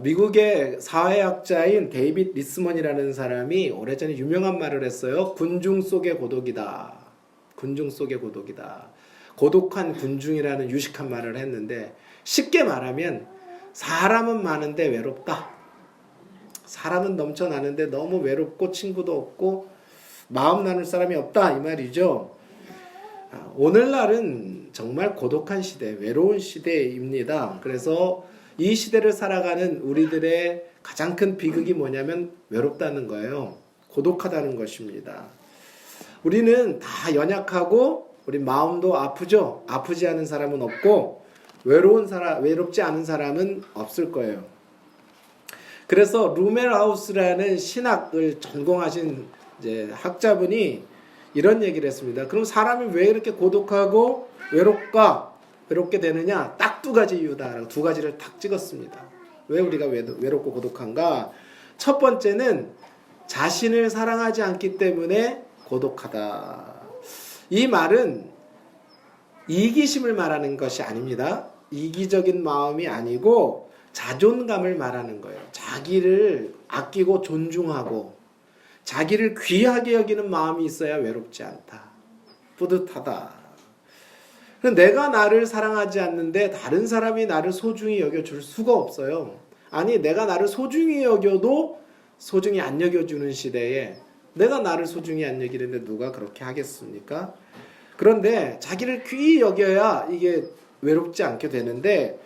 미국의 사회학자인 데이빗 리스먼이라는 사람이 오래전에 유명한 말을 했어요. 군중 속의 고독이다. 군중 속의 고독이다. 고독한 군중이라는 유식한 말을 했는데, 쉽게 말하면 사람은 많은데 외롭다. 사람은 넘쳐나는데 너무 외롭고 친구도 없고 마음 나눌 사람이 없다, 이 말이죠. 오늘날은 정말 고독한 시대, 외로운 시대입니다. 그래서 이 시대를 살아가는 우리들의 가장 큰 비극이 뭐냐면 외롭다는 거예요. 고독하다는 것입니다. 우리는 다 연약하고 우리 마음도 아프죠. 아프지 않은 사람은 없고 외롭지 않은 사람은 없을 거예요. 그래서 루멜하우스라는 신학을 전공하신 이제 학자분이 이런 얘기를 했습니다. 그럼 사람이 왜 이렇게 고독하고 외롭게 되느냐? 딱 두 가지 이유다. 두 가지를 딱 찍었습니다. 왜 우리가 외롭고 고독한가? 첫 번째는 자신을 사랑하지 않기 때문에 고독하다. 이 말은 이기심을 말하는 것이 아닙니다. 이기적인 마음이 아니고 자존감을 말하는 거예요. 자기를 아끼고 존중하고 자기를 귀하게 여기는 마음이 있어야 외롭지 않다. 뿌듯하다. 내가 나를 사랑하지 않는데 다른 사람이 나를 소중히 여겨줄 수가 없어요. 아니, 내가 나를 소중히 여겨도 소중히 안 여겨주는 시대에 내가 나를 소중히 안 여기는데 누가 그렇게 하겠습니까? 그런데 자기를 귀히 여겨야 이게 외롭지 않게 되는데,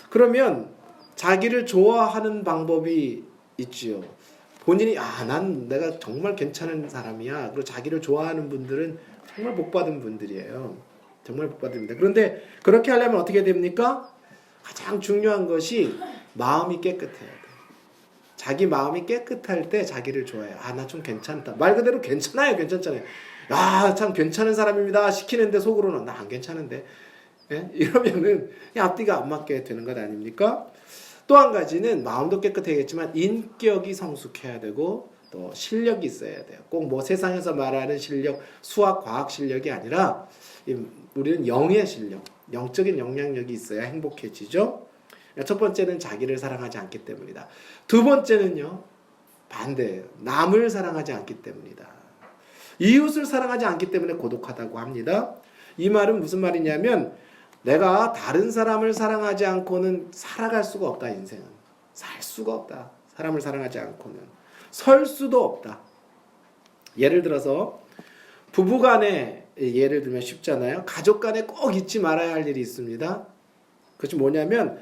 그러면 자기를 좋아하는 방법이 있지요. 본인이 난 내가 정말 괜찮은 사람이야. 그리고 자기를 좋아하는 분들은 정말 복받은 분들이에요. 정말 복받습니다. 그런데 그렇게 하려면 어떻게 됩니까? 가장 중요한 것이 마음이 깨끗해야 돼. 자기 마음이 깨끗할 때 자기를 좋아해요. 나 좀 괜찮다. 말 그대로 괜찮아요. 괜찮잖아요. 참 괜찮은 사람입니다. 시키는데 속으로는 나 안 괜찮은데. 예? 이러면은 앞뒤가 안 맞게 되는 것 아닙니까? 또 한 가지는 마음도 깨끗해야겠지만 인격이 성숙해야 되고 또 실력이 있어야 돼요. 꼭 뭐 세상에서 말하는 실력, 수학, 과학 실력이 아니라 우리는 영의 실력, 영적인 영향력이 있어야 행복해지죠. 첫 번째는 자기를 사랑하지 않기 때문이다. 두 번째는요, 반대예요. 남을 사랑하지 않기 때문이다. 이웃을 사랑하지 않기 때문에 고독하다고 합니다. 이 말은 무슨 말이냐면 내가 다른 사람을 사랑하지 않고는 살아갈 수가 없다. 인생은 살 수가 없다. 사람을 사랑하지 않고는 설 수도 없다. 예를 들어서 부부간에 예를 들면 쉽잖아요. 가족 간에 꼭 잊지 말아야 할 일이 있습니다. 그것이 뭐냐면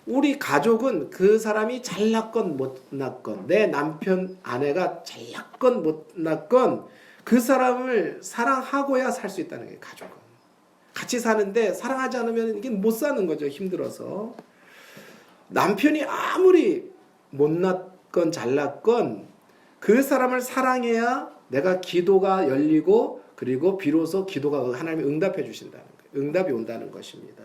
우리 가족은 그 사람이 잘났건 못났건, 내 남편 아내가 잘났건 못났건 그 사람을 사랑하고야 살 수 있다는 게 가족은. 같이 사는데 사랑하지 않으면 이게 못 사는 거죠. 힘들어서. 남편이 아무리 못났건 잘났건 그 사람을 사랑해야 내가 기도가 열리고 그리고 비로소 기도가 하나님이 응답해 주신다는 거예요. 응답이 온다는 것입니다.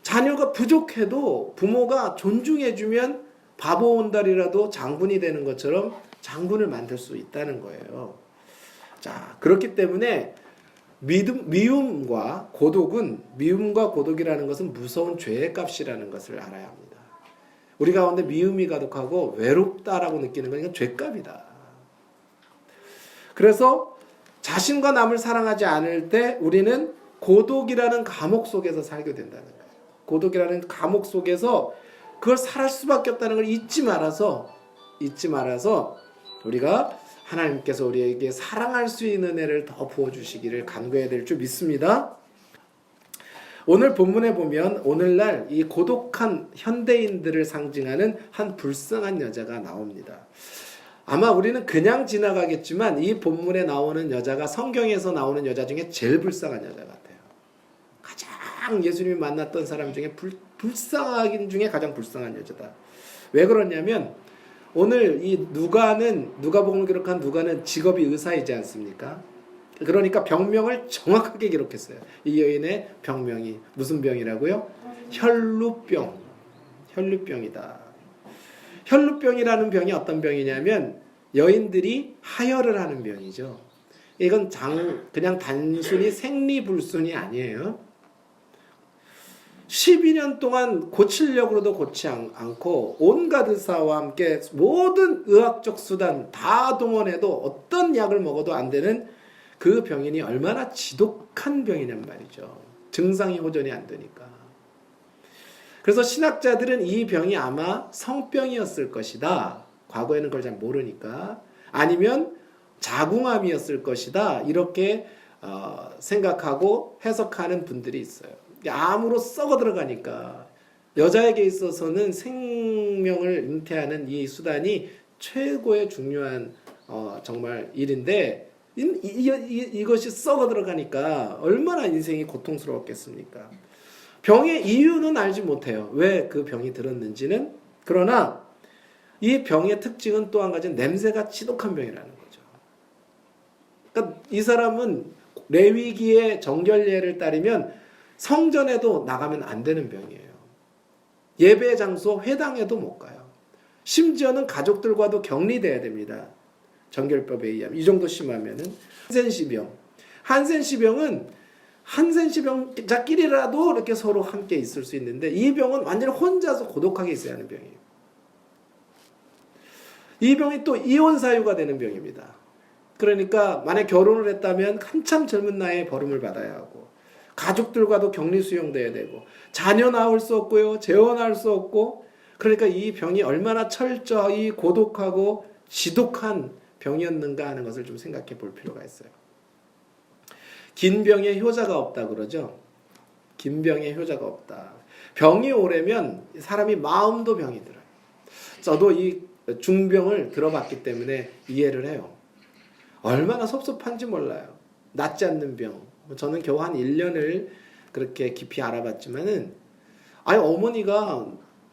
자녀가 부족해도 부모가 존중해 주면 바보 온달이라도 장군이 되는 것처럼 장군을 만들 수 있다는 거예요. 자, 그렇기 때문에 미움과 고독이라는 것은 무서운 죄의 값이라는 것을 알아야 합니다. 우리 가운데 미움이 가득하고 외롭다라고 느끼는 건 이건 죄값이다. 그래서 자신과 남을 사랑하지 않을 때 우리는 고독이라는 감옥 속에서 살게 된다는 거예요. 고독이라는 감옥 속에서 그걸 살할 수밖에 없다는 걸 잊지 말아서 우리가 하나님께서 우리에게 사랑할 수 있는 은혜를 더 부어주시기를 간구해야 될 줄 믿습니다. 오늘 본문에 보면 오늘날 이 고독한 현대인들을 상징하는 한 불쌍한 여자가 나옵니다. 아마 우리는 그냥 지나가겠지만 이 본문에 나오는 여자가 성경에서 나오는 여자 중에 제일 불쌍한 여자 같아요. 가장 예수님이 만났던 사람 중에 불쌍하긴 중에 가장 불쌍한 여자다. 왜 그러냐면 오늘 이 누가복음을 기록한 누가는 직업이 의사이지 않습니까? 그러니까 병명을 정확하게 기록했어요. 이 여인의 병명이 무슨 병이라고요? 혈루병이다. 혈루병이라는 병이 어떤 병이냐면 여인들이 하혈을 하는 병이죠. 이건 그냥 단순히 생리불순이 아니에요. 12년 동안 고치려고도 고치 않고 온갖 의사와 함께 모든 의학적 수단 다 동원해도 어떤 약을 먹어도 안 되는 그 병인이 얼마나 지독한 병이냔 말이죠. 증상이 호전이 안 되니까. 그래서 신학자들은 이 병이 아마 성병이었을 것이다. 과거에는 그걸 잘 모르니까. 아니면 자궁암이었을 것이다. 이렇게 생각하고 해석하는 분들이 있어요. 암으로 썩어 들어가니까 여자에게 있어서는 생명을 잉태하는 이 수단이 최고의 중요한 정말 일인데 이것이 썩어 들어가니까 얼마나 인생이 고통스러웠겠습니까? 병의 이유는 알지 못해요. 왜 그 병이 들었는지는. 그러나 이 병의 특징은 또 한 가지 냄새가 지독한 병이라는 거죠. 그러니까 이 사람은 레위기의 정결례를 따르면 성전에도 나가면 안 되는 병이에요. 예배 장소 회당에도 못 가요. 심지어는 가족들과도 격리돼야 됩니다. 정결법에 의하면. 이 정도 심하면은 한센시병. 한센시병은 한센시병자끼리라도 이렇게 서로 함께 있을 수 있는데 이 병은 완전히 혼자서 고독하게 있어야 하는 병이에요. 이 병이 또 이혼 사유가 되는 병입니다. 그러니까 만약 결혼을 했다면 한참 젊은 나이에 벌음을 받아야 하고 가족들과도 격리 수용돼야 되고 자녀 낳을 수 없고요. 재혼할 수 없고 그러니까 이 병이 얼마나 철저히 고독하고 지독한 병이었는가 하는 것을 좀 생각해 볼 필요가 있어요. 긴 병에 효자가 없다 그러죠. 긴 병에 효자가 없다. 병이 오래면 사람이 마음도 병이 들어요. 저도 이 중병을 들어봤기 때문에 이해를 해요. 얼마나 섭섭한지 몰라요. 낫지 않는 병. 저는 겨우 한 1년을 그렇게 깊이 알아봤지만은 어머니가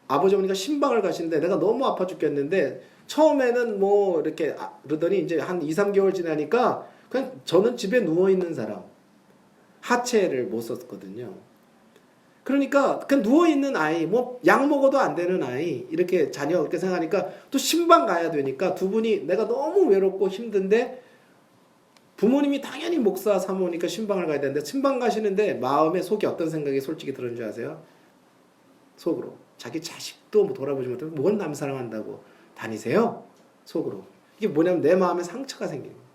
아버지 어머니가 신방을 가시는데 내가 너무 아파 죽겠는데 처음에는 뭐 이렇게 그러더니 이제 한 2, 3개월 지나니까 그냥 저는 집에 누워 있는 사람. 하체를 못 썼거든요. 그러니까 그냥 누워 있는 아이, 뭐 약 먹어도 안 되는 아이 이렇게 자녀 그렇게 생각하니까 또 신방 가야 되니까 두 분이 내가 너무 외롭고 힘든데 부모님이 당연히 목사 사모니까 신방을 가야 되는데 신방 가시는데 마음에 속에 어떤 생각이 솔직히 들은 줄 아세요? 속으로 자기 자식도 뭐 돌아보지 못하고 뭔 남 사랑한다고 다니세요? 속으로. 이게 뭐냐면 내 마음에 상처가 생기는 거예요.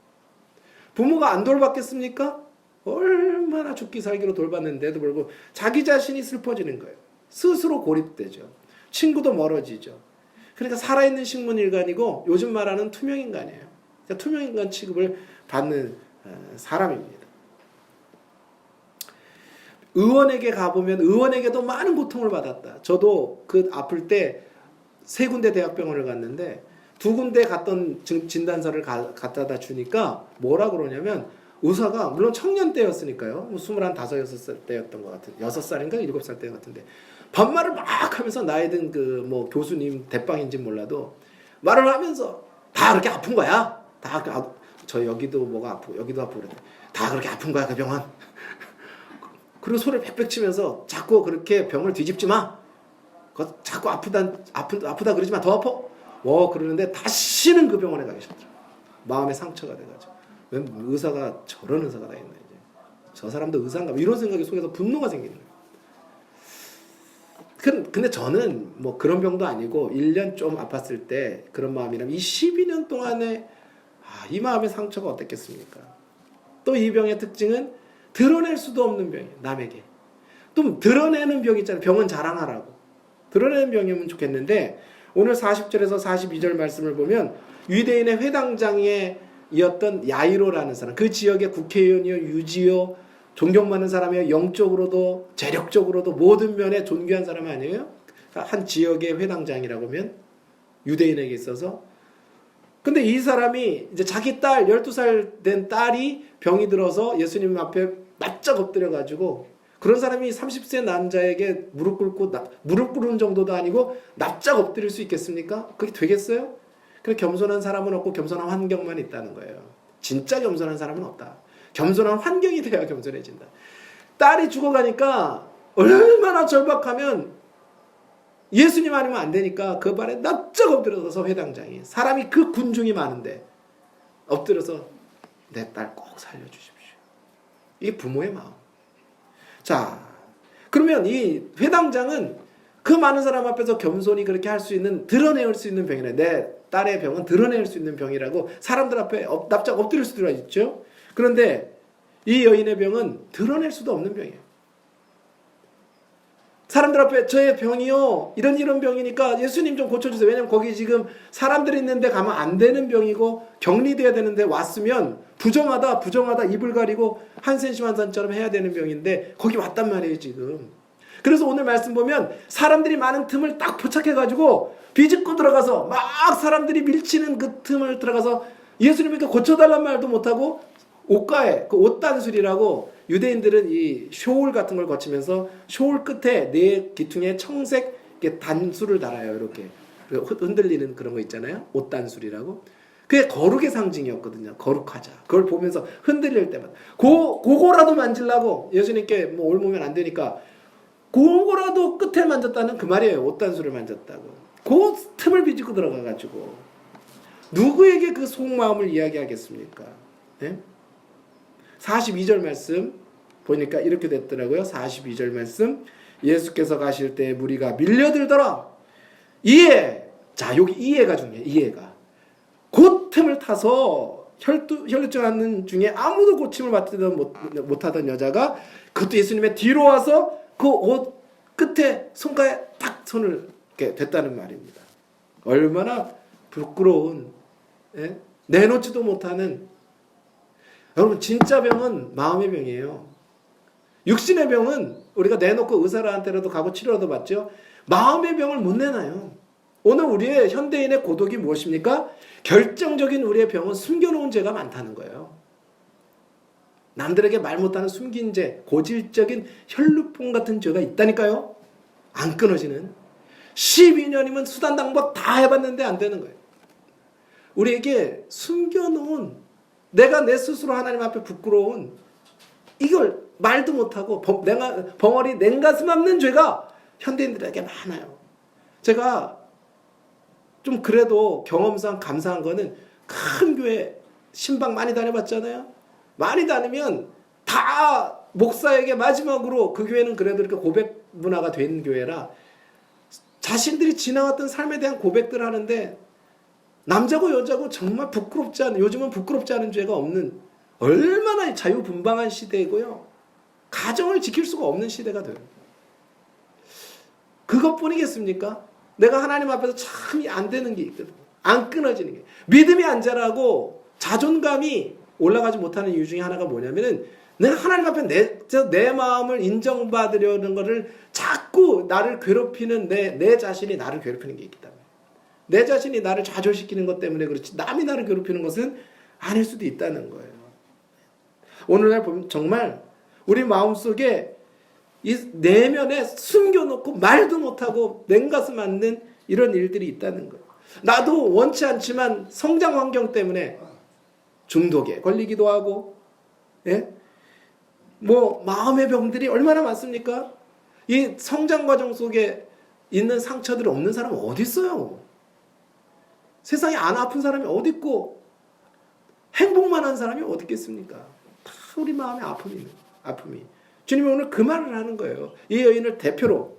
부모가 안 돌봤겠습니까? 얼마나 죽기 살기로 돌봤는데도 불구하고 자기 자신이 슬퍼지는 거예요. 스스로 고립되죠. 친구도 멀어지죠. 그러니까 살아있는 식물인간이고 요즘 말하는 투명인간이에요. 그러니까 투명인간 취급을 받는 사람입니다. 의원에게 가보면 의원에게도 많은 고통을 받았다. 저도 그 아플 때 3군데 대학병원을 갔는데 2군데 갔던 진단서를 갖다다 주니까 뭐라 그러냐면 의사가 물론 청년 때였으니까요. 21, 5, 6살 때였던 것 같은 6살인가 7살 때 같은데 반말을 막 하면서 나이 든 그 뭐 교수님 대빵인지 몰라도 말을 하면서 다 그렇게 아픈 거야. 다 저 여기도 뭐가 아프고 여기도 아프고 그랬대. 다 그렇게 아픈 거야 그 병원. 그리고 소리를 빽빽 치면서 자꾸 그렇게 병을 뒤집지 마. 자꾸 아프다 그러지 마. 더 아파. 그러는데 다시는 그 병원에 가기 싫더라. 마음에 상처가 돼가지고. 왜 의사가 저런 의사가 다 있나 이제. 저 사람도 의사인가 이런 생각이 속에서 분노가 생기는 거예요. 근데 저는 뭐 그런 병도 아니고 1년 좀 아팠을 때 그런 마음이라면 이 12년 동안에 이 마음의 상처가 어땠겠습니까? 또 이 병의 특징은 드러낼 수도 없는 병이에요. 남에게. 또 드러내는 병 있잖아요. 병은 자랑하라고. 드러내는 병이면 좋겠는데 오늘 40절에서 42절 말씀을 보면 유대인의 회당장에 이었던 야이로라는 사람, 그 지역의 국회의원이요, 유지요, 존경 많은 사람이요, 영적으로도 재력적으로도 모든 면에 존귀한 사람 아니에요? 한 지역의 회당장이라고 하면 유대인에게 있어서. 근데 이 사람이 이제 자기 딸 12살 된 딸이 병이 들어서 예수님 앞에 납작 엎드려가지고 그런 사람이 30세 남자에게 무릎 꿇는 정도도 아니고 납작 엎드릴 수 있겠습니까? 그게 되겠어요? 그래 겸손한 사람은 없고 겸손한 환경만 있다는 거예요. 진짜 겸손한 사람은 없다. 겸손한 환경이 돼야 겸손해진다. 딸이 죽어가니까 얼마나 절박하면 예수님 아니면 안 되니까 그 발에 납작 엎드려서 회당장이 사람이 그 군중이 많은데 엎드려서 내 딸 꼭 살려주십시오. 이게 부모의 마음. 자, 그러면 이 회당장은 그 많은 사람 앞에서 겸손히 그렇게 할 수 있는, 드러낼 수 있는 병이래. 내 딸의 병은 드러낼 수 있는 병이라고 사람들 앞에 납작 엎드릴 수도 있죠. 그런데 이 여인의 병은 드러낼 수도 없는 병이에요. 사람들 앞에 저의 병이요, 이런 병이니까 예수님 좀 고쳐주세요. 왜냐면 거기 지금 사람들이 있는데 가면 안 되는 병이고 격리돼야 되는데 왔으면 부정하다 입을 가리고 한센시만산처럼 해야 되는 병인데 거기 왔단 말이에요 지금. 그래서 오늘 말씀 보면 사람들이 많은 틈을 딱 포착해가지고 비집고 들어가서 막 사람들이 밀치는 그 틈을 들어가서 예수님께 고쳐달란 말도 못하고 옷가에, 그 옷단술이라고 유대인들은 이 쇼울 같은 걸 거치면서 쇼울 끝에 네 기퉁에 청색 단술을 달아요. 이렇게 흔들리는 그런 거 있잖아요. 옷단술이라고. 그게 거룩의 상징이었거든요. 거룩하자. 그걸 보면서 흔들릴 때마다 그거라도 만지려고 예수님께 뭐 올보면 안 되니까 그거라도 끝에 만졌다는 그 말이에요. 옷단술을 만졌다고. 그 틈을 비집고 들어가가지고 누구에게 그 속마음을 이야기하겠습니까? 네? 42절 말씀 보니까 이렇게 됐더라고요. 42절 말씀, 예수께서 가실 때 무리가 밀려들더라. 이에, 자 여기 이해가 중요해요. 이해가. 그 틈을 타서 혈루증 하는 중에 아무도 고침을 받지도 못하던 여자가 그것도 예수님의 뒤로 와서 그 옷 끝에 손가에 딱 손을 이렇게 댔다는 말입니다. 얼마나 부끄러운, 예? 내놓지도 못하는. 여러분 진짜 병은 마음의 병이에요. 육신의 병은 우리가 내놓고 의사한테라도 가고 치료라도 받죠. 마음의 병을 못 내놔요. 오늘 우리의 현대인의 고독이 무엇입니까? 결정적인 우리의 병은 숨겨놓은 죄가 많다는 거예요. 남들에게 말 못하는 숨긴 죄, 고질적인 혈루병 같은 죄가 있다니까요. 안 끊어지는. 12년이면 수단방법 다 해봤는데 안 되는 거예요. 우리에게 숨겨놓은, 내가 내 스스로 하나님 앞에 부끄러운, 이걸 말도 못하고 벙어리 냉가슴 없는 죄가 현대인들에게 많아요. 제가 좀 그래도 경험상 감사한 거는 큰 교회 신방 많이 다녀봤잖아요. 많이 다니면 다 목사에게 마지막으로, 그 교회는 그래도 이렇게 고백 문화가 된 교회라 자신들이 지나왔던 삶에 대한 고백들을 하는데 남자고 여자고 정말 부끄럽지 않은, 요즘은 부끄럽지 않은 죄가 없는, 얼마나 자유분방한 시대이고요. 가정을 지킬 수가 없는 시대가 돼요. 그것뿐이겠습니까? 내가 하나님 앞에서 참 안 되는 게 있거든. 안 끊어지는 게. 믿음이 안 자라고 자존감이 올라가지 못하는 이유 중에 하나가 뭐냐면은 내가 하나님 앞에 내 마음을 인정받으려는 거를 자꾸 나를 괴롭히는 내 자신이 나를 괴롭히는 게 있기 때문에. 내 자신이 나를 좌절시키는 것 때문에 그렇지 남이 나를 괴롭히는 것은 아닐 수도 있다는 거예요. 오늘날 보면 정말 우리 마음속에 이 내면에 숨겨놓고 말도 못하고 냉가슴 않는 이런 일들이 있다는 거예요. 나도 원치 않지만 성장 환경 때문에 중독에 걸리기도 하고, 예? 뭐 마음의 병들이 얼마나 많습니까? 이 성장 과정 속에 있는 상처들이 없는 사람은 어디 있어요? 세상에 안 아픈 사람이 어디 있고 행복만 한 사람이 어디 있겠습니까? 다 우리 마음의 아픔이. 주님이 오늘 그 말을 하는 거예요. 이 여인을 대표로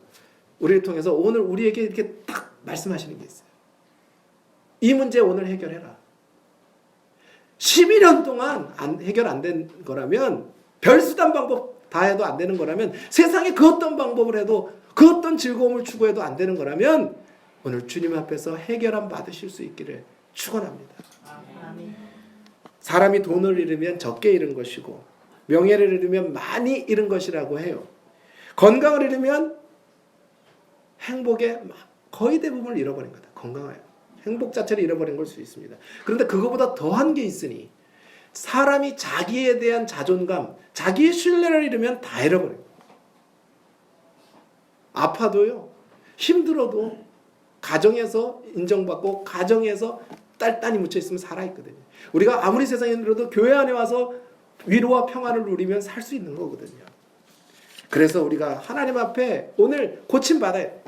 우리를 통해서 오늘 우리에게 이렇게 딱 말씀하시는 게 있어요. 이 문제 오늘 해결해라. 12년 동안 해결 안 된 거라면, 별수단 방법 다 해도 안 되는 거라면, 세상에 그 어떤 방법을 해도, 그 어떤 즐거움을 추구해도 안 되는 거라면 오늘 주님 앞에서 해결함 받으실 수 있기를 축원합니다. 사람이 돈을 잃으면 적게 잃은 것이고 명예를 잃으면 많이 잃은 것이라고 해요. 건강을 잃으면 행복의 거의 대부분을 잃어버린 거다. 건강해요. 행복 자체를 잃어버린 걸 수 있습니다. 그런데 그거보다 더한 게 있으니 사람이 자기에 대한 자존감, 자기의 신뢰를 잃으면 다 잃어버려요. 아파도요, 힘들어도 가정에서 인정받고 가정에서 딸단이 묻혀있으면 살아있거든요. 우리가 아무리 세상에 힘들어도 교회 안에 와서 위로와 평안을 누리면 살 수 있는 거거든요. 그래서 우리가 하나님 앞에 오늘 고침받아요.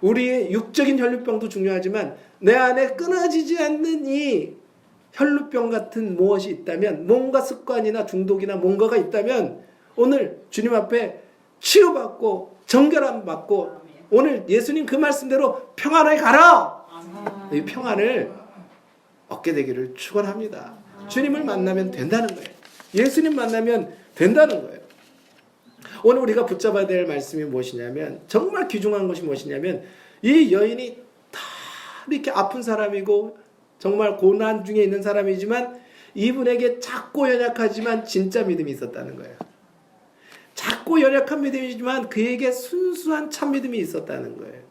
우리의 육적인 혈루병도 중요하지만 내 안에 끊어지지 않는 이 혈루병 같은 무엇이 있다면, 뭔가 습관이나 중독이나 뭔가가 있다면 오늘 주님 앞에 치유받고 정결함 받고 오늘 예수님 그 말씀대로 평안하게 가라. 이 평안을 얻게 되기를 축원합니다. 주님을 만나면 된다는 거예요. 예수님 만나면 된다는 거예요. 오늘 우리가 붙잡아야 될 말씀이 무엇이냐면 정말 귀중한 것이 무엇이냐면 이 여인이 다 이렇게 아픈 사람이고 정말 고난 중에 있는 사람이지만 이분에게 작고 연약하지만 진짜 믿음이 있었다는 거예요. 작고 연약한 믿음이지만 그에게 순수한 참 믿음이 있었다는 거예요.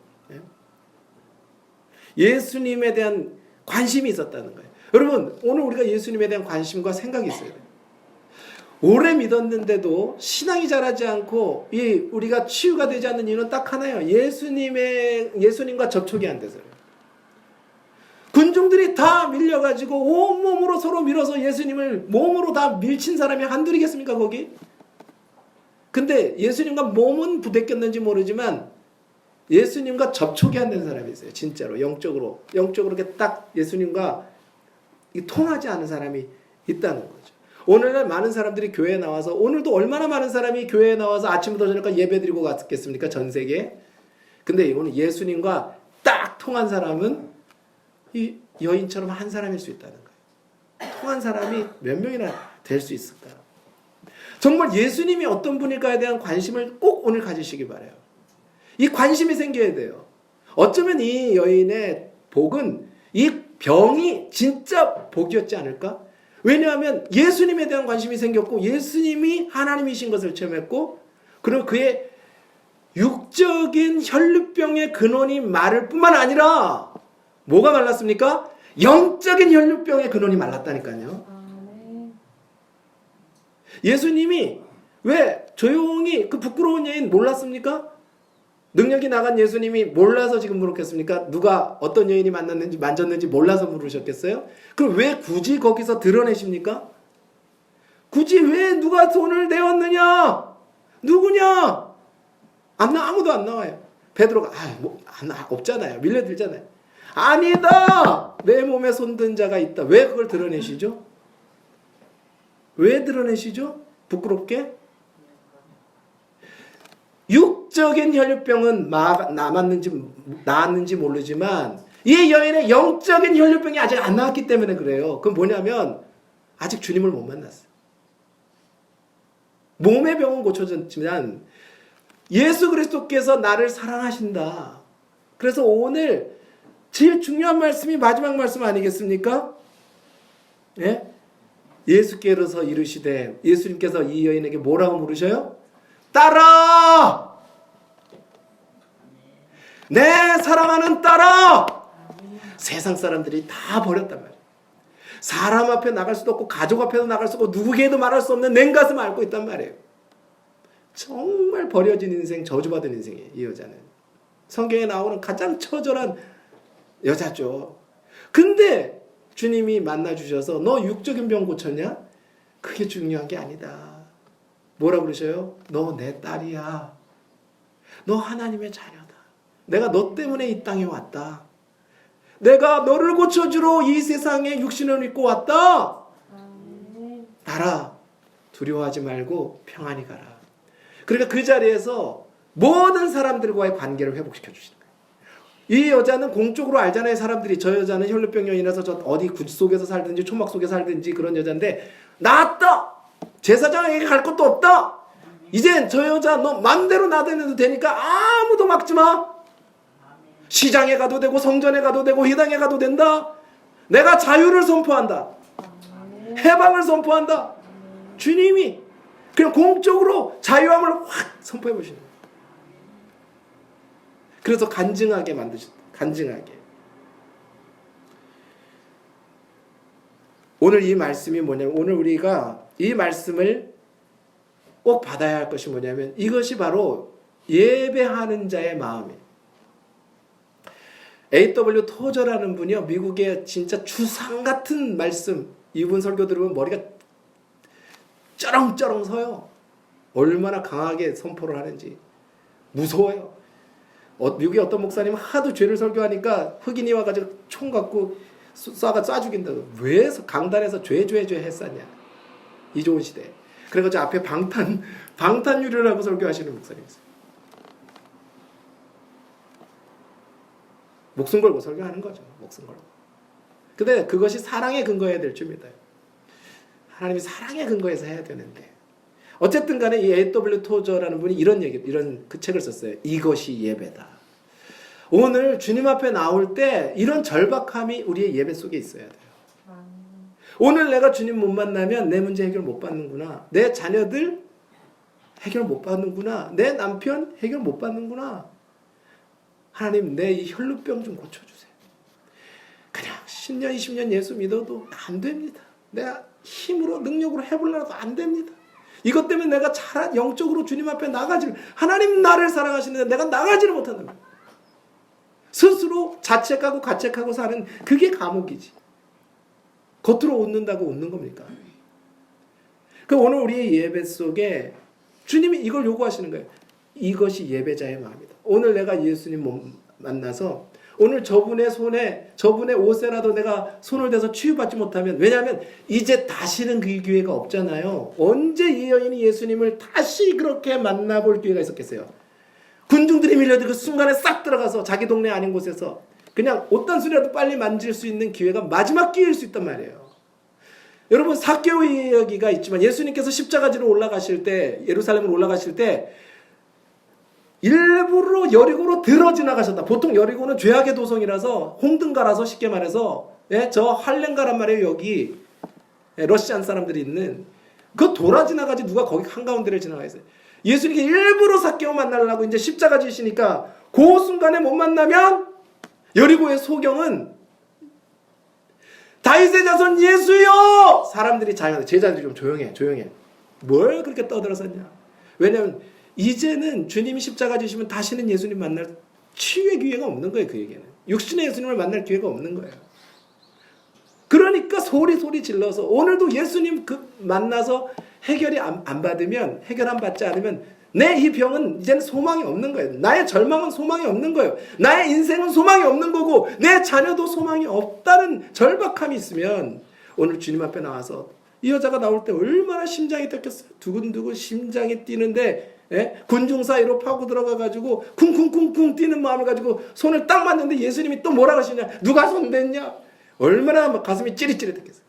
예수님에 대한 관심이 있었다는 거예요. 여러분 오늘 우리가 예수님에 대한 관심과 생각이 있어야 돼요. 오래 믿었는데도 신앙이 자라지 않고 우리가 치유가 되지 않는 이유는 딱 하나예요. 예수님과 접촉이 안 돼서요. 군중들이 다 밀려가지고 온몸으로 서로 밀어서 예수님을 몸으로 다 밀친 사람이 한둘이겠습니까 거기? 근데 예수님과 몸은 부대꼈는지 모르지만 예수님과 접촉이 안 된 사람이 있어요. 진짜로 영적으로 이렇게 딱 예수님과 통하지 않은 사람이 있다는 거죠. 오늘날 많은 사람들이 교회에 나와서 오늘도 얼마나 많은 사람이 교회에 나와서 아침부터 저녁까지 예배드리고 갔겠습니까? 전 세계에. 근데 오늘 예수님과 딱 통한 사람은 이 여인처럼 한 사람일 수 있다는 거예요. 통한 사람이 몇 명이나 될 수 있을까? 정말 예수님이 어떤 분일까에 대한 관심을 꼭 오늘 가지시기 바라요. 이 관심이 생겨야 돼요. 어쩌면 이 여인의 복은 이 병이 진짜 복이었지 않을까? 왜냐하면 예수님에 대한 관심이 생겼고 예수님이 하나님이신 것을 체험했고 그리고 그의 육적인 혈류병의 근원이 마를 뿐만 아니라 뭐가 말랐습니까? 영적인 혈류병의 근원이 말랐다니까요. 예수님이 왜 조용히 그 부끄러운 여인 몰랐습니까? 능력이 나간 예수님이 몰라서 지금 물었겠습니까? 누가 어떤 여인이 만났는지 만졌는지 몰라서 물으셨겠어요? 그럼 왜 굳이 거기서 드러내십니까? 굳이 왜 누가 손을 대었느냐? 누구냐? 아무도 안 나와요. 베드로가 없잖아요. 밀려들잖아요. 아니다! 내 몸에 손든 자가 있다. 왜 그걸 드러내시죠? 왜 드러내시죠? 부끄럽게? 육적인 혈류병은 나았는지 모르지만 이 여인의 영적인 혈류병이 아직 안 나왔기 때문에 그래요. 그건 뭐냐면 아직 주님을 못 만났어요. 몸의 병은 고쳐졌지만 예수 그리스도께서 나를 사랑하신다. 그래서 오늘 제일 중요한 말씀이 마지막 말씀 아니겠습니까? 예? 예수께서 이르시되 예수님께서 이 여인에게 뭐라고 물으셔요? 딸아! 내 사랑하는 딸아! 세상 사람들이 다 버렸단 말이에요. 사람 앞에 나갈 수도 없고 가족 앞에도 나갈 수 없고 누구에게도 말할 수 없는 냉가슴을 앓고 있단 말이에요. 정말 버려진 인생, 저주받은 인생이에요. 이 여자는. 성경에 나오는 가장 처절한 여자죠. 근데 주님이 만나주셔서 너 육적인 병 고쳤냐? 그게 중요한 게 아니다. 뭐라 그러셔요? 너 내 딸이야. 너 하나님의 자녀다. 내가 너 때문에 이 땅에 왔다. 내가 너를 고쳐주러 이 세상에 육신을 입고 왔다. 나라 두려워하지 말고 평안히 가라. 그러니까 그 자리에서 모든 사람들과의 관계를 회복시켜 주시는 거예요. 이 여자는 공적으로 알잖아요. 사람들이 저 여자는 혈류병에 인해서 저 어디 굴 속에서 살든지 초막 속에 살든지 그런 여자인데 나았다. 제사장에게 갈 것도 없다. 이젠 저 여자 너 맘대로 나대도 되니까 아무도 막지 마. 시장에 가도 되고 성전에 가도 되고 회당에 가도 된다. 내가 자유를 선포한다. 해방을 선포한다. 주님이 그냥 공적으로 자유함을 확 선포해 보시는 거예요. 그래서 간증하게 만드셨다. 간증하게. 오늘 이 말씀이 뭐냐면 오늘 우리가 이 말씀을 꼭 받아야 할 것이 뭐냐면 이것이 바로 예배하는 자의 마음이에요. A.W. 토저라는 분이요. 미국의 진짜 주상 같은 말씀. 이분 설교 들으면 머리가 쩌렁쩌렁 서요. 얼마나 강하게 선포를 하는지. 무서워요. 미국의 어떤 목사님은 하도 죄를 설교하니까 흑인이 와가지고 총 갖고 쏴 죽인다고. 왜 강단에서 죄 했었냐. 이 좋은 시대에. 그래가지고 앞에 방탄 방탄유리를 하고 설교하시는 목사님이 있어요. 목숨 걸고 설교하는 거죠. 목숨 걸고. 근데 그것이 사랑의 근거여야 될 줄 믿어요. 하나님이 사랑의 근거에서 해야 되는데. 어쨌든 간에 이 A.W. 토저라는 분이 이런 그 책을 썼어요. 이것이 예배다. 오늘 주님 앞에 나올 때 이런 절박함이 우리의 예배 속에 있어야 돼요. 오늘 내가 주님 못 만나면 내 문제 해결 못 받는구나. 내 자녀들 해결 못 받는구나. 내 남편 해결 못 받는구나. 하나님 내 이 혈루병 좀 고쳐주세요. 그냥 10년 20년 예수 믿어도 안 됩니다. 내가 힘으로 능력으로 해보려도 안 됩니다. 이것 때문에 내가 영적으로 주님 앞에 나가지를, 하나님 나를 사랑하시는데 내가 나가지를 못한다. 스스로 자책하고 가책하고 사는 그게 감옥이지. 겉으로 웃는다고 웃는 겁니까? 그럼 오늘 우리의 예배 속에 주님이 이걸 요구하시는 거예요. 이것이 예배자의 마음이다. 오늘 내가 예수님 만나서 오늘 저분의 손에, 저분의 옷에라도 내가 손을 대서 치유받지 못하면, 왜냐하면 이제 다시는 그 기회가 없잖아요. 언제 이 여인이 예수님을 다시 그렇게 만나볼 기회가 있었겠어요? 군중들이 밀려들고 그 순간에 싹 들어가서 자기 동네 아닌 곳에서 그냥 옷단수라도 빨리 만질 수 있는 기회가 마지막 기회일 수 있단 말이에요. 여러분, 삭개오 이야기가 있지만 예수님께서 십자가지로 올라가실 때, 예루살렘으로 올라가실 때 일부러 여리고로 들어 지나가셨다. 보통 여리고는 죄악의 도성이라서, 홍등가라서, 쉽게 말해서, 저 할렘가란 말이에요. 여기 러시안 사람들이 있는, 그거 돌아 지나가지 누가 거기 한가운데를 지나가 있어요. 예수님께 일부러 삭개오 만나려고 이제 십자가 지시니까 그 순간에 못 만나면 여리고의 소경은 다윗의 자손 예수여! 사람들이 제자들이 좀 조용해. 뭘 그렇게 떠들어섰냐? 왜냐하면 이제는 주님이 십자가 지시면 다시는 예수님 만날 치유의 기회가 없는 거예요. 그에게는 육신의 예수님을 만날 기회가 없는 거예요. 그러니까 소리 질러서 오늘도 예수님 만나서 해결이 안 받으면, 해결 안 받지 않으면 내 이 병은 이제는 소망이 없는 거예요. 나의 절망은 소망이 없는 거예요. 나의 인생은 소망이 없는 거고 내 자녀도 소망이 없다는 절박함이 있으면 오늘 주님 앞에 나와서, 이 여자가 나올 때 얼마나 심장이 뛰었겠어요. 두근두근 심장이 뛰는데, 군중 사이로 파고 들어가가지고 쿵쿵쿵쿵 뛰는 마음을 가지고 손을 딱 맞는데 예수님이 또 뭐라 하시냐? 누가 손댔냐? 얼마나 막 가슴이 찌릿찌릿했겠어요.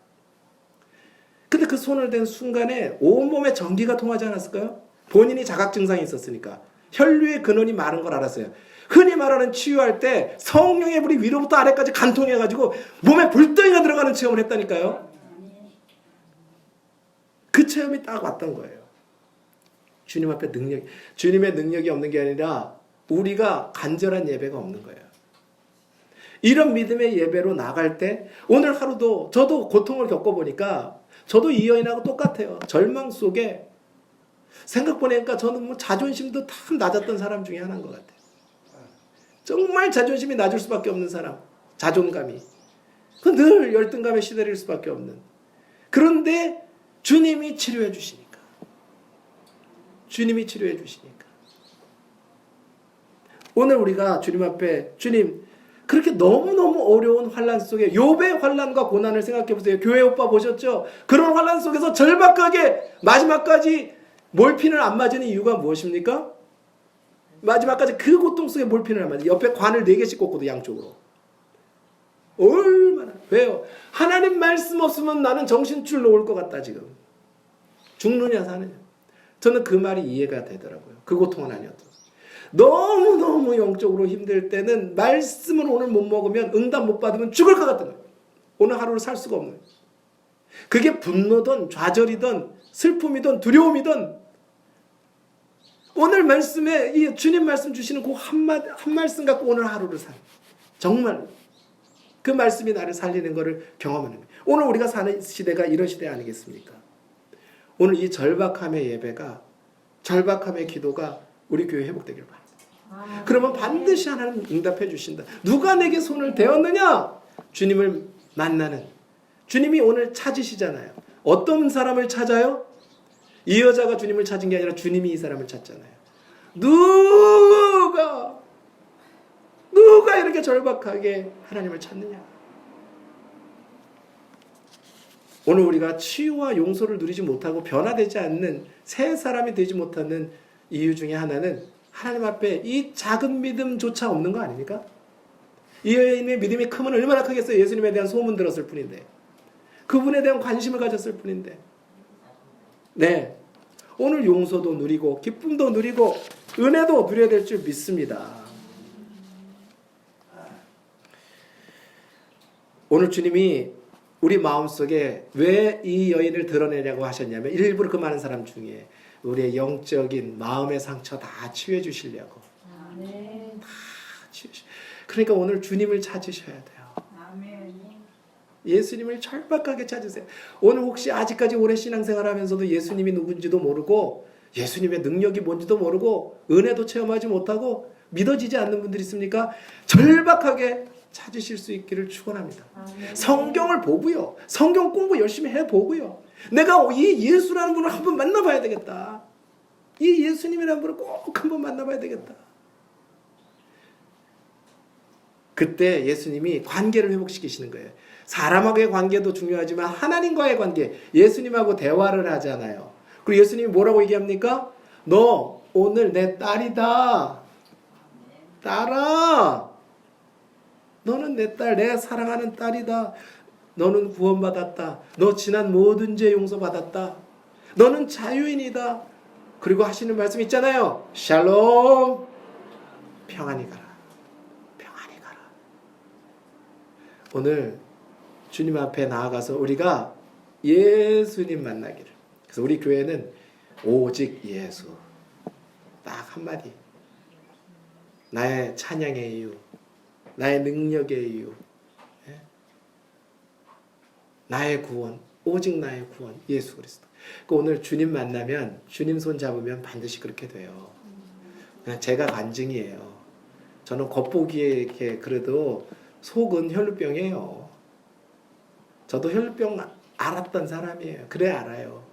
근데 그 손을 댄 순간에 온몸에 전기가 통하지 않았을까요? 본인이 자각 증상이 있었으니까 혈류의 근원이 마른 걸 알았어요. 흔히 말하는 치유할 때 성령의 불이 위로부터 아래까지 간통해가지고 몸에 불덩이가 들어가는 체험을 했다니까요. 그 체험이 딱 왔던 거예요. 주님 앞에 주님의 능력이 없는 게 아니라 우리가 간절한 예배가 없는 거예요. 이런 믿음의 예배로 나갈 때 오늘 하루도 저도 고통을 겪어보니까 저도 이 여인하고 똑같아요. 절망 속에 생각해보니까 저는 뭐 자존심도 참 낮았던 사람 중에 하나인 것 같아요. 정말 자존심이 낮을 수밖에 없는 사람. 자존감이. 늘 열등감에 시달릴 수밖에 없는. 그런데 주님이 치료해 주시니까. 주님이 치료해 주시니까. 오늘 우리가 주님 앞에, 주님 그렇게 너무너무 어려운 환난 속에, 욥의 환난과 고난을 생각해 보세요. 교회 오빠 보셨죠? 그런 환난 속에서 절박하게 마지막까지 몰핀을 안 맞은 이유가 무엇입니까? 마지막까지 그 고통 속에 몰핀을 안 맞은, 옆에 관을 4개씩 꽂고도 양쪽으로. 얼마나. 왜요? 하나님 말씀 없으면 나는 정신줄 놓을 것 같다 지금. 죽느냐 사느냐. 저는 그 말이 이해가 되더라고요. 그 고통은 아니었죠. 너무너무 영적으로 힘들 때는 말씀을 오늘 못 먹으면, 응답 못 받으면 죽을 것 같은 거예요. 오늘 하루를 살 수가 없는 거예요. 그게 분노든 좌절이든 슬픔이든 두려움이든, 오늘 말씀에 이 주님 말씀 주시는 그 한 말씀 갖고 오늘 하루를 살, 정말 그 말씀이 나를 살리는 것을 경험하는 거예요. 오늘 우리가 사는 시대가 이런 시대 아니겠습니까? 오늘 이 절박함의 예배가, 절박함의 기도가 우리 교회 회복되길 바랍니다. 그러면 반드시 하나님 응답해 주신다. 누가 내게 손을 대었느냐? 주님을 만나는, 주님이 오늘 찾으시잖아요. 어떤 사람을 찾아요? 이 여자가 주님을 찾은 게 아니라 주님이 이 사람을 찾잖아요. 누가 이렇게 절박하게 하나님을 찾느냐? 오늘 우리가 치유와 용서를 누리지 못하고 변화되지 않는 새 사람이 되지 못하는 이유 중에 하나는 하나님 앞에 이 작은 믿음조차 없는 거 아닙니까? 이 여인의 믿음이 크면 얼마나 크겠어요. 예수님에 대한 소문 들었을 뿐인데, 그분에 대한 관심을 가졌을 뿐인데. 네, 오늘 용서도 누리고 기쁨도 누리고 은혜도 누려야 될 줄 믿습니다. 오늘 주님이 우리 마음속에 왜 이 여인을 드러내려고 하셨냐면, 일부러 그 많은 사람 중에 우리의 영적인 마음의 상처 다 치유해 주시려고. 아멘. 다 치유해. 그러니까 오늘 주님을 찾으셔야 돼요. 아멘. 예수님을 절박하게 찾으세요. 오늘 혹시 아직까지 오래 신앙생활하면서도 예수님이 누군지도 모르고 예수님의 능력이 뭔지도 모르고 은혜도 체험하지 못하고 믿어지지 않는 분들 있습니까? 절박하게 찾으실 수 있기를 축원합니다. 아멘. 성경을 보고요. 성경 공부 열심히 해보고요. 내가 이 예수라는 분을 한번 만나봐야 되겠다. 이 예수님이라는 분을 꼭 한번 만나봐야 되겠다. 그때 예수님이 관계를 회복시키시는 거예요. 사람하고의 관계도 중요하지만 하나님과의 관계, 예수님하고 대화를 하잖아요. 그리고 예수님이 뭐라고 얘기합니까? 너 오늘 내 딸이다. 딸아, 너는 내 딸, 내가 사랑하는 딸이다. 너는 구원받았다. 너 지난 모든 죄 용서받았다. 너는 자유인이다. 그리고 하시는 말씀 있잖아요. 샬롬, 평안히 가라. 평안히 가라. 오늘 주님 앞에 나아가서 우리가 예수님 만나기를. 그래서 우리 교회는 오직 예수. 딱 한마디. 나의 찬양의 이유, 나의 능력의 이유, 나의 구원, 오직 나의 구원, 예수 그리스도. 그러니까 오늘 주님 만나면, 주님 손 잡으면 반드시 그렇게 돼요. 그냥 제가 간증이에요. 저는 겉보기에 이렇게 그래도 속은 혈루병이에요. 저도 혈루병 알았던 사람이에요. 그래 알아요.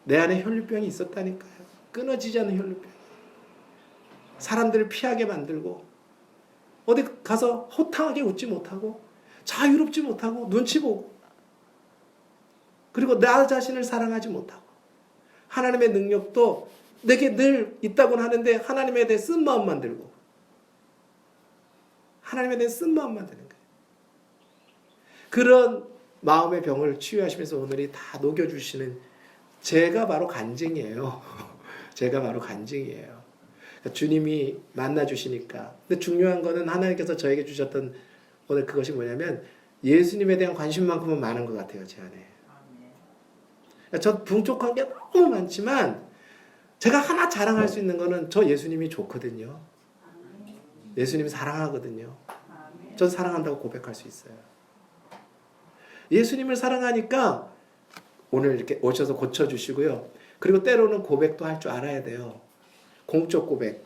내 안에 혈루병이 있었다니까요. 끊어지지 않는 혈루병. 사람들을 피하게 만들고 어디 가서 호탕하게 웃지 못하고 자유롭지 못하고 눈치 보고 그리고 나 자신을 사랑하지 못하고 하나님의 능력도 내게 늘 있다고는 하는데 하나님에 대해 쓴 마음만 들고 하나님에 대해 쓴 마음만 드는 거예요. 그런 마음의 병을 치유하시면서 오늘이 다 녹여주시는 제가 바로 간증이에요. 제가 바로 간증이에요. 그러니까 주님이 만나주시니까. 근데 중요한 거는 하나님께서 저에게 주셨던 오늘 그것이 뭐냐면 예수님에 대한 관심만큼은 많은 것 같아요. 제 안에. 그러니까 저 풍족한 게 너무 많지만 제가 하나 자랑할 수 있는 거는 저 예수님이 좋거든요. 예수님이 사랑하거든요. 전 사랑한다고 고백할 수 있어요. 예수님을 사랑하니까 오늘 이렇게 오셔서 고쳐주시고요. 그리고 때로는 고백도 할 줄 알아야 돼요. 공적 고백.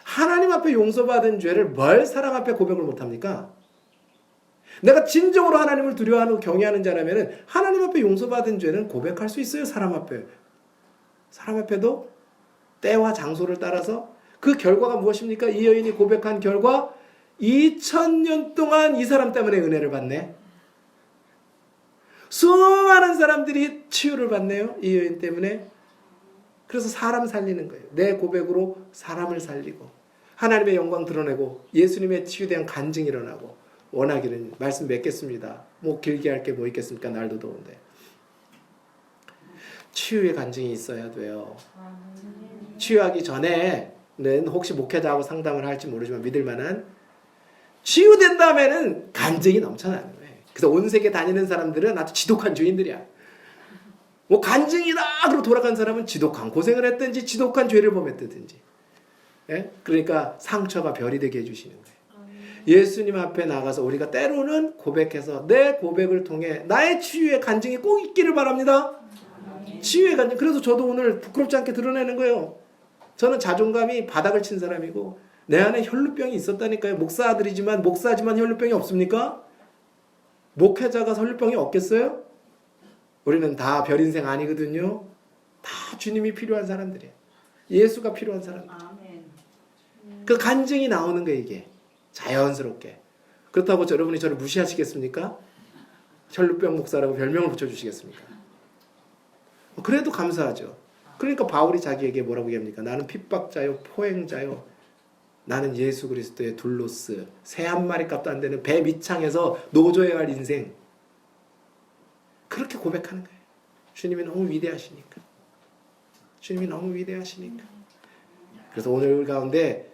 하나님 앞에 용서받은 죄를 뭘 사랑 앞에 고백을 못합니까? 내가 진정으로 하나님을 두려워하고 경외하는 자라면 하나님 앞에 용서받은 죄는 고백할 수 있어요. 사람 앞에. 사람 앞에도 때와 장소를 따라서 그 결과가 무엇입니까? 이 여인이 고백한 결과 2000년 동안 이 사람 때문에 은혜를 받네. 수많은 사람들이 치유를 받네요. 이 여인 때문에. 그래서 사람 살리는 거예요. 내 고백으로 사람을 살리고 하나님의 영광 드러내고 예수님의 치유에 대한 간증이 일어나고 원하기를. 말씀 맺겠습니다. 뭐 길게 할 게 뭐 있겠습니까? 날도 더운데. 치유의 간증이 있어야 돼요. 치유하기 전에는 혹시 목회자하고 상담을 할지 모르지만 믿을 만한 치유된 다음에는 간증이 넘쳐나는 거예요. 그래서 온 세계 다니는 사람들은 아주 지독한 죄인들이야. 뭐 간증이다 그러고 돌아간 사람은 지독한 고생을 했든지 지독한 죄를 범했든지. 예? 그러니까 상처가 별이 되게 해주시는 거예요. 예수님 앞에 나가서 우리가 때로는 고백해서 내 고백을 통해 나의 치유의 간증이 꼭 있기를 바랍니다. 치유의 간증. 그래서 저도 오늘 부끄럽지 않게 드러내는 거예요. 저는 자존감이 바닥을 친 사람이고 내 안에 혈루병이 있었다니까요. 목사들이지만 목사지만 혈루병이 없습니까? 목회자가 혈루병이 없겠어요? 우리는 다 별 인생 아니거든요. 다 주님이 필요한 사람들이에요. 예수가 필요한 사람들. 그 간증이 나오는 거예요. 이게 자연스럽게. 그렇다고 여러분이 저를 무시하시겠습니까? 혈루병 목사라고 별명을 붙여주시겠습니까? 그래도 감사하죠. 그러니까 바울이 자기에게 뭐라고 얘기합니까? 나는 핍박자요, 포행자요. 나는 예수 그리스도의 둘로스, 새 한 마리 값도 안 되는 배 밑창에서 노조해야 할 인생. 그렇게 고백하는 거예요. 주님이 너무 위대하시니까. 주님이 너무 위대하시니까. 그래서 오늘 가운데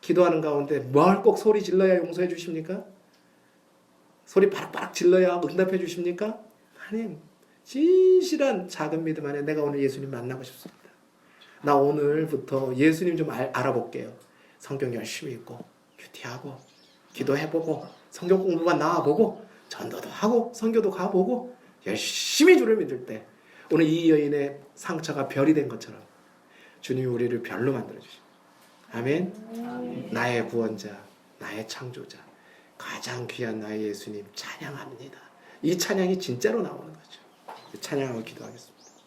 기도하는 가운데 뭘 꼭 소리 질러야 용서해 주십니까? 소리 바락바락 질러야 응답해 주십니까? 하나님, 진실한 작은 믿음 안에 내가 오늘 예수님 만나고 싶습니다. 나 오늘부터 예수님 좀 알아볼게요. 성경 열심히 읽고 큐티하고 기도해보고 성경 공부만 나와보고 전도도 하고 선교도 가보고 열심히 주를 믿을 때 오늘 이 여인의 상처가 별이 된 것처럼 주님이 우리를 별로 만들어주십니다. 아멘. 나의 구원자, 나의 창조자, 가장 귀한 나의 예수님 찬양합니다. 이 찬양이 진짜로 나오는 거죠. 찬양하고 기도하겠습니다.